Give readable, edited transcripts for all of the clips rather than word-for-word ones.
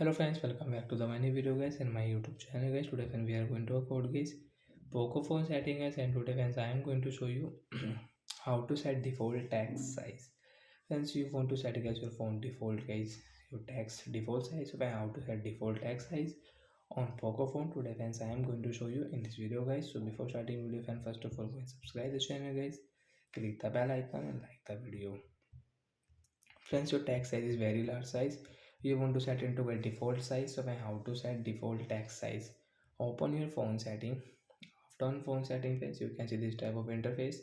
Hello friends, welcome back to the many video guys in my YouTube channel guys. Today friends we are going to talk about guys Poco phone setting guys, and today friends I am going to show you how to set default text size. Friends, you want to set guys your phone default guys your text default size. So how to set default text size on Poco phone today friends I am going to show you in this video guys. So before starting video friends, first of all go and subscribe the channel guys, click the bell icon and like the video. Friends, your text size is very large size. You want to set into a default size. So how to set default text size? Open your phone setting. After on phone setting, friends, you can see this type of interface.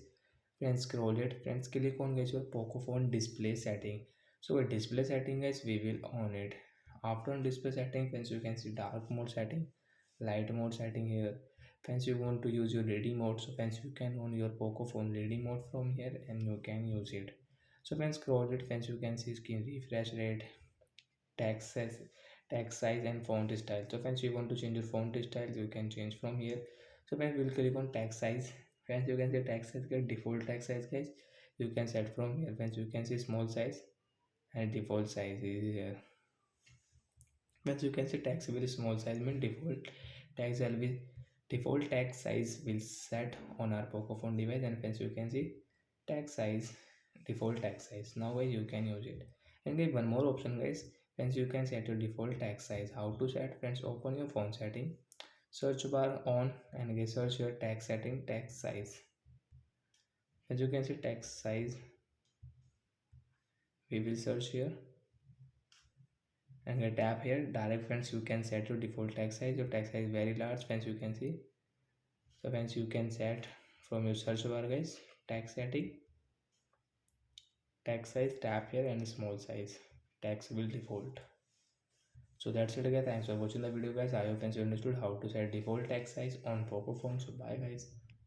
Friends, scroll it. Friends, click on guys your Poco phone display setting. So a display setting guys, we will on it. After on display setting, friends, you can see dark mode setting, light mode setting here. Friends, you want to use your reading mode. So friends, you can on your Poco phone reading mode from here and you can use it. So when scroll it, friends, you can see screen refresh rate, text size, and font style. So friends, you want to change your font style, you can change from here. So when we'll click on text size, friends, you can see text size guys, default text size guys. You can set from here. Friends, you can see small size and default size is here. Friends, you can see text will small size mean text will be default text size will set on our Poco phone device, and friends, you can see text size default text size. Now guys you can use it. And guys one more option guys, friends, you can set your default text size. How to set? Friends, open your phone setting, search bar on, and guys search your text setting, text size. As you can see text size, we will search here and get tap here direct. Friends, you can set your default text size. Your text size is very large friends, you can see. So friends, you can set from your search bar guys, text setting, text size, tap here and small size, text will default. So that's it guys, thanks for watching the video guys. I hope friends you understood how to set default text size on Poco phone. So bye guys.